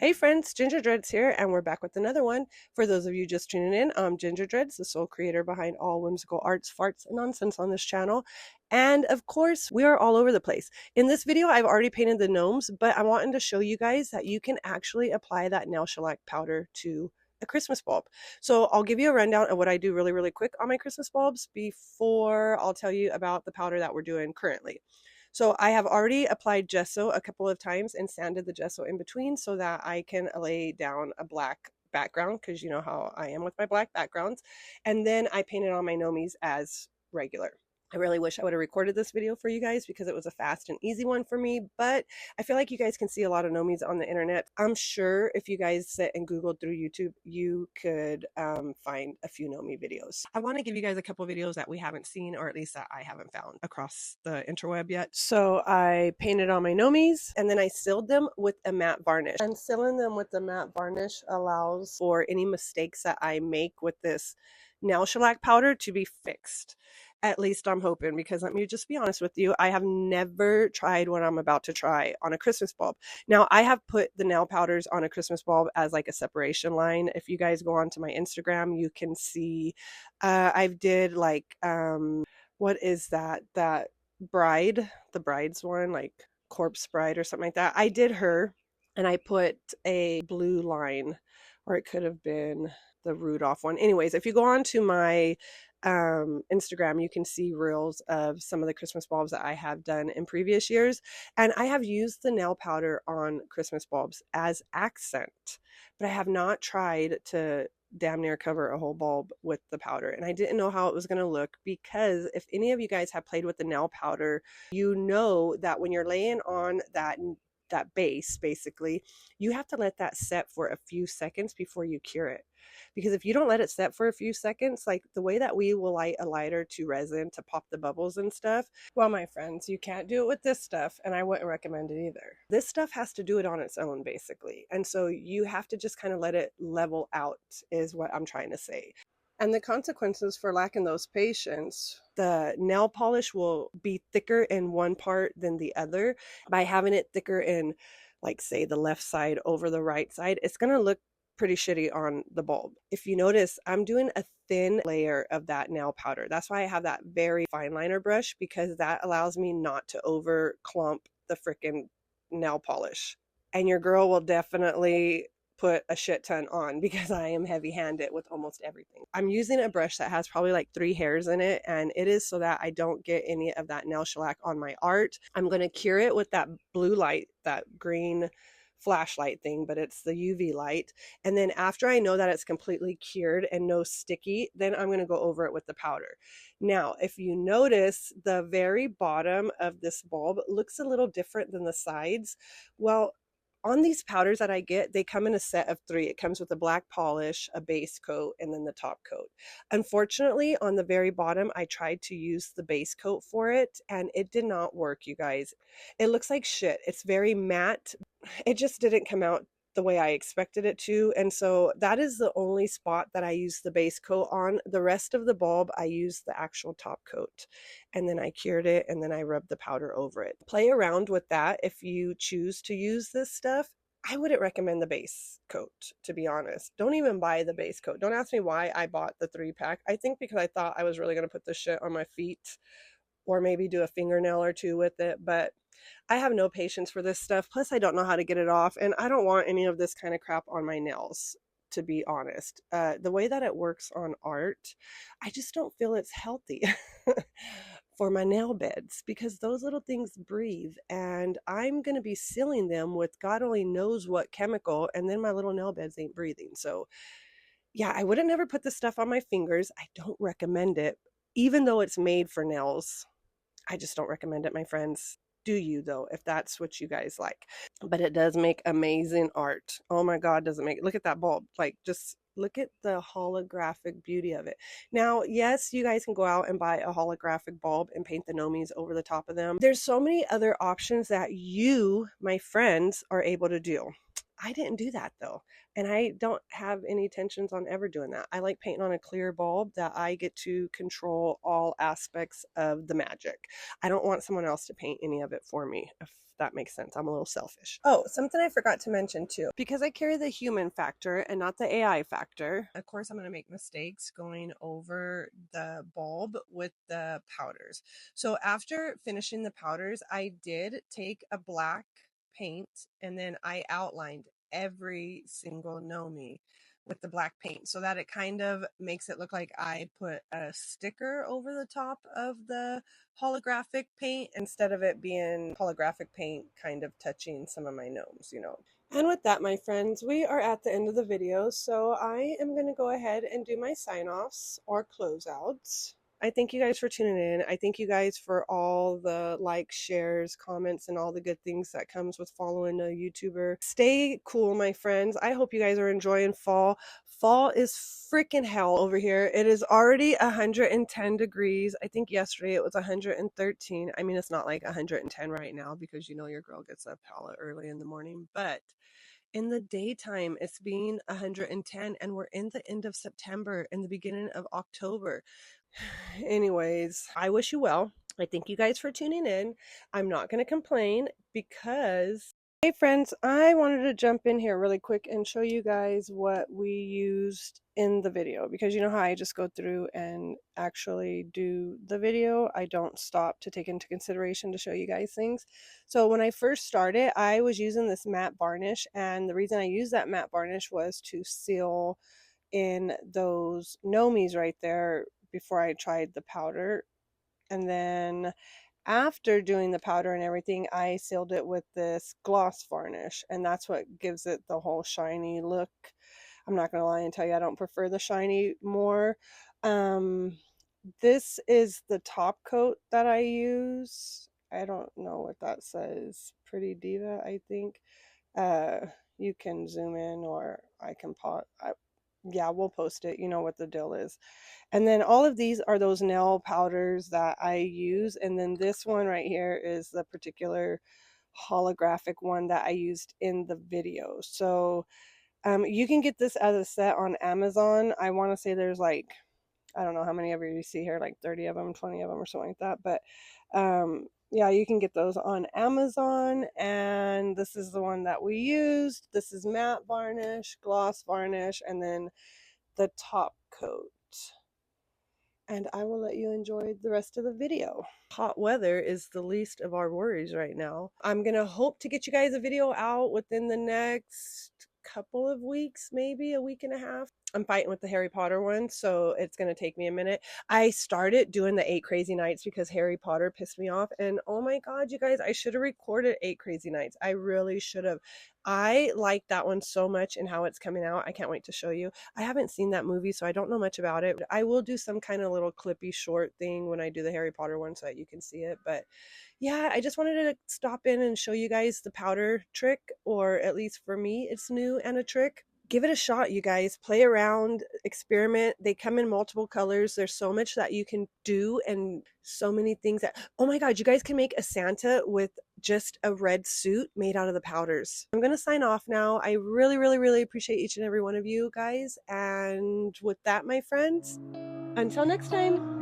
Hey friends, Ginger Dreads here, and we're back with another one. For those of you just tuning in, I'm Ginger Dreads, the sole creator behind all whimsical arts, farts, and nonsense on this channel. And of course, we are all over the place. In this video, I've already painted the gnomes, but I'm wanting to show you guys that you can actually apply that nail shellac powder to a Christmas bulb. So I'll give you a rundown of what I do really quick on my Christmas bulbs before I'll tell you about the powder that we're doing currently. So I have already applied gesso a couple of times and sanded the gesso in between so that I can lay down a black background, because you know how I am with my black backgrounds. And then I painted on my gnomies as regular. I really wish I would have recorded this video for you guys because it was a fast and easy one for me, but I feel like you guys can see a lot of gnomies on the internet. I'm sure if you guys sit and Google through YouTube, you could find a few gnomie videos. I want to give you guys a couple videos that we haven't seen, or at least that I haven't found across the interweb yet. So I painted on my gnomies and then I sealed them with a matte varnish. And sealing them with the matte varnish allows for any mistakes that I make with this nail shellac powder to be fixed. At least I'm hoping, because let me just be honest with you, I have never tried what I'm about to try on a Christmas bulb. Now, I have put the nail powders on a Christmas bulb as like a separation line. If you guys go onto my Instagram, you can see I've did like, what is that? That bride, the bride's one, like Corpse Bride or something like that. I did her and I put a blue line, or it could have been the Rudolph one. Anyways, if you go on to my Instagram, you can see reels of some of the Christmas bulbs that I have done in previous years, and I have used the nail powder on Christmas bulbs as accent, but I have not tried to damn near cover a whole bulb with the powder, and I didn't know how it was going to look, because if any of you guys have played with the nail powder, you know that when you're laying on that base, basically, you have to let that set for a few seconds before you cure it. Because if you don't let it set for a few seconds, like the way that we will light a lighter to resin to pop the bubbles and stuff, well, my friends, you can't do it with this stuff, and I wouldn't recommend it either. This stuff has to do it on its own, basically. And so you have to just kind of let it level out, is what I'm trying to say. And the consequences for lacking those patience, the nail polish will be thicker in one part than the other. By having it thicker in, like, say, the left side over the right side, it's going to look pretty shitty on the bulb. If you notice, I'm doing a thin layer of that nail powder. That's why I have that very fine liner brush, because that allows me not to over clump the freaking nail polish. And your girl will definitely put a shit ton on, because I am heavy-handed with almost everything. I'm using a brush that has probably like 3 hairs in it, and it is so that I don't get any of that nail shellac on my art. I'm going to cure it with that blue light, that green flashlight thing, but it's the UV light. And then after I know that it's completely cured and no sticky, then I'm going to go over it with the powder. Now, if you notice, the very bottom of this bulb looks a little different than the sides. Well, on these powders that I get, they come in a set of 3. It comes with a black polish, a base coat, and then the top coat. Unfortunately, on the very bottom, I tried to use the base coat for it, and it did not work, you guys. It looks like shit. It's very matte. It just didn't come out the way I expected it to, and so that is the only spot that I use the base coat on. The rest of the bulb, I used the actual top coat, and then I cured it, and then I rubbed the powder over it. Play around with that if you choose to use this stuff. I wouldn't recommend the base coat, to be honest. Don't even buy the base coat. Don't ask me why I bought the 3-pack. I think because I thought I was really going to put this shit on my feet, or maybe do a fingernail or 2 with it, but I have no patience for this stuff. Plus, I don't know how to get it off, and I don't want any of this kind of crap on my nails, to be honest. The way that it works on art, I just don't feel it's healthy for my nail beds, because those little things breathe, and I'm going to be sealing them with God only knows what chemical, and then my little nail beds ain't breathing. So yeah, I would have never put this stuff on my fingers. I don't recommend it, even though it's made for nails. I just don't recommend it, my friends. Do you, though, if that's what you guys like. But it does make amazing art. Oh my God, does it make, look at that bulb. Like, just look at the holographic beauty of it. Now, yes, you guys can go out and buy a holographic bulb and paint the gnomies over the top of them. There's so many other options that you, my friends, are able to do. I didn't do that though. And I don't have any intentions on ever doing that. I like painting on a clear bulb that I get to control all aspects of the magic. I don't want someone else to paint any of it for me, if that makes sense. I'm a little selfish. Oh, something I forgot to mention too. Because I carry the human factor and not the AI factor, of course I'm going to make mistakes going over the bulb with the powders. So after finishing the powders, I did take a black paint and then I outlined every single Nomi with the black paint so that it kind of makes it look like I put a sticker over the top of the holographic paint instead of it being holographic paint kind of touching some of my gnomes, you know. And with that, my friends, we are at the end of the video, so I am going to go ahead and do my sign-offs or closeouts. I thank you guys for tuning in. I thank you guys for all the likes, shares, comments, and all the good things that comes with following a YouTuber. Stay cool, my friends. I hope you guys are enjoying fall. Fall is freaking hell over here. It is already 110 degrees. I think yesterday it was 113. I mean, it's not like 110 right now because you know your girl gets up hella early in the morning, but in the daytime it's being 110 and we're in the end of September and the beginning of October. Anyways, I wish you well. I thank you guys for tuning in. I'm not going to complain because, hey friends, I wanted to jump in here really quick and show you guys what we used in the video, because you know how I just go through and actually do the video. I don't stop to take into consideration to show you guys things. So when I first started, I was using this matte varnish, and the reason I used that matte varnish was to seal in those Nomis right there before I tried the powder. And then after doing the powder and everything, I sealed it with this gloss varnish, and that's what gives it the whole shiny look. I'm not gonna lie and tell you I don't prefer the shiny more. This is the top coat that I use. I don't know what that says. Pretty Diva, I think. You can zoom in or I can pause. Yeah, we'll post it. You know what the deal is. And then all of these are those nail powders that I use. And then this one right here is the particular holographic one that I used in the video. So you can get this as a set on Amazon. I want to say there's like, I don't know how many of you see here, like 30 of them, 20 of them or something like that. But yeah, you can get those on Amazon. And this is the one that we used. This is matte varnish, gloss varnish, and then the top coat. And I will let you enjoy the rest of the video. Hot weather is the least of our worries right now. I'm gonna hope to get you guys a video out within the next couple of weeks, maybe a week and a half. I'm fighting with the Harry Potter one, so it's going to take me a minute. I started doing the 8 Crazy Nights because Harry Potter pissed me off, and oh my god, you guys, I should have recorded 8 Crazy Nights. I really should have. I like that one so much and how it's coming out. I can't wait to show you. I haven't seen that movie, so I don't know much about it. I will do some kind of little clippy short thing when I do the Harry Potter one so that you can see it, but yeah, I just wanted to stop in and show you guys the powder trick, or at least for me, it's new and a trick. Give it a shot, you guys. Play around, experiment. They come in multiple colors. There's so much that you can do and so many things that, oh my god, you guys can make a Santa with just a red suit made out of the powders. I'm going to sign off now. I really, really, really appreciate each and every one of you guys. And with that, my friends, until next time.